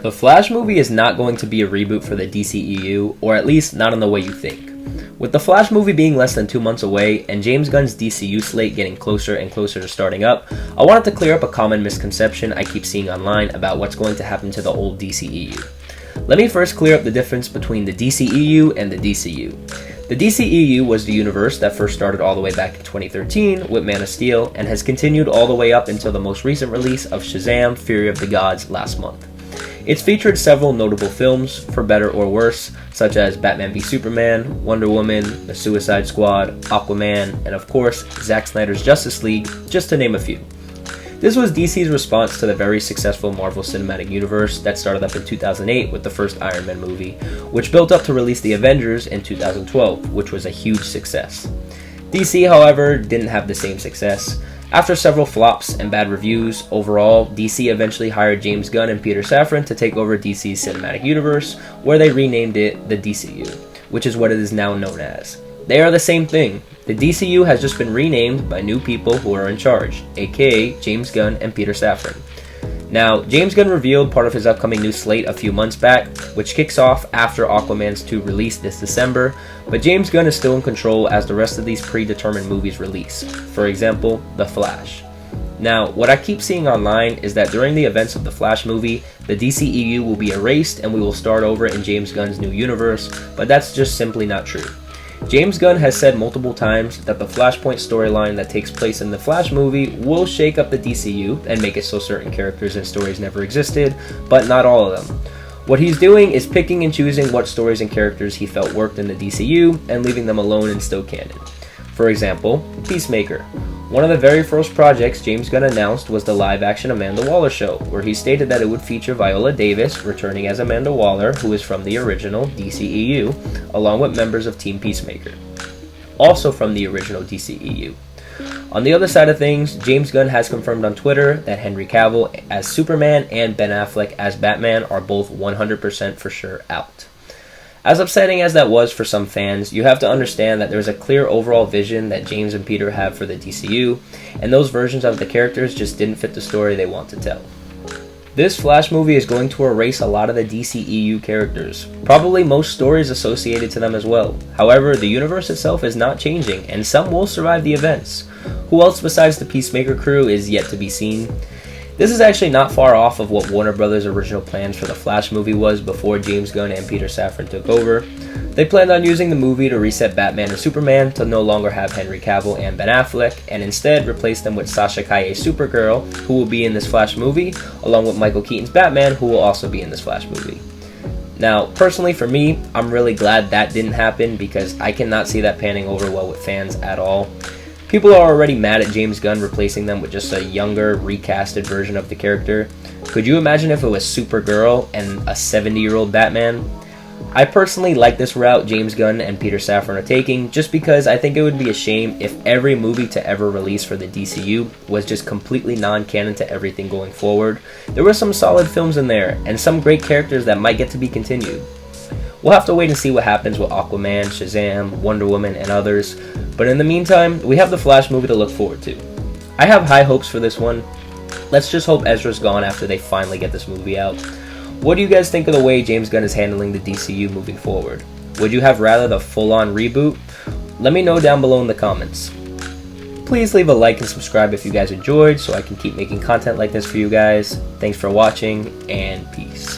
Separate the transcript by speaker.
Speaker 1: The Flash movie is not going to be a reboot for the DCEU, or at least not in the way you think. With the Flash movie being less than 2 months away, and James Gunn's DCU slate getting closer and closer to starting up, I wanted to clear up a common misconception I keep seeing online about what's going to happen to the old DCEU. Let me first clear up the difference between the DCEU and the DCU. The DCEU was the universe that first started all the way back in 2013 with Man of Steel, and has continued all the way up until the most recent release of Shazam! Fury of the Gods last month. It's featured several notable films, for better or worse, such as Batman v Superman, Wonder Woman, The Suicide Squad, Aquaman, and of course, Zack Snyder's Justice League, just to name a few. This was DC's response to the very successful Marvel Cinematic Universe that started up in 2008 with the first Iron Man movie, which built up to release the Avengers in 2012, which was a huge success. DC, however, didn't have the same success. After several flops and bad reviews, overall, DC eventually hired James Gunn and Peter Safran to take over DC's Cinematic Universe, where they renamed it the DCU, which is what it is now known as. They are the same thing. The DCU has just been renamed by new people who are in charge, aka James Gunn and Peter Safran. Now, James Gunn revealed part of his upcoming new slate a few months back, which kicks off after Aquaman's 2 release this December, but James Gunn is still in control as the rest of these predetermined movies release. For example, The Flash. Now, what I keep seeing online is that during the events of the Flash movie, the DCEU will be erased and we will start over in James Gunn's new universe, but that's just simply not true. James Gunn has said multiple times that the Flashpoint storyline that takes place in the Flash movie will shake up the DCU and make it so certain characters and stories never existed, but not all of them. What he's doing is picking and choosing what stories and characters he felt worked in the DCU and leaving them alone and still canon. For example, Peacemaker. One of the very first projects James Gunn announced was the live-action Amanda Waller show, where he stated that it would feature Viola Davis returning as Amanda Waller, who is from the original DCEU, along with members of Team Peacemaker, also from the original DCEU. On the other side of things, James Gunn has confirmed on Twitter that Henry Cavill as Superman and Ben Affleck as Batman are both 100% for sure out. As upsetting as that was for some fans, you have to understand that there's a clear overall vision that James and Peter have for the DCU, and those versions of the characters just didn't fit the story they want to tell. This Flash movie is going to erase a lot of the DCEU characters, probably most stories associated to them as well. However, the universe itself is not changing, and some will survive the events. Who else besides the Peacemaker crew is yet to be seen. This is actually not far off of what Warner Brothers' original plans for the Flash movie was before James Gunn and Peter Safran took over. They planned on using the movie to reset Batman and Superman to no longer have Henry Cavill and Ben Affleck, and instead replace them with Sasha Calle's Supergirl, who will be in this Flash movie, along with Michael Keaton's Batman, who will also be in this Flash movie. Now, personally for me, I'm really glad that didn't happen because I cannot see that panning over well with fans at all. People are already mad at James Gunn replacing them with just a younger, recasted version of the character. Could you imagine if it was Supergirl and a 70-year-old Batman? I personally like this route James Gunn and Peter Safran are taking, just because I think it would be a shame if every movie to ever release for the DCU was just completely non-canon to everything going forward. There were some solid films in there, and some great characters that might get to be continued. We'll have to wait and see what happens with Aquaman, Shazam, Wonder Woman, and others, but in the meantime, we have the Flash movie to look forward to. I have high hopes for this one. Let's just hope Ezra's gone after they finally get this movie out. What do you guys think of the way James Gunn is handling the DCU moving forward? Would you have rather the full-on reboot? Let me know down below in the comments. Please leave a like and subscribe if you guys enjoyed so I can keep making content like this for you guys. Thanks for watching, and peace.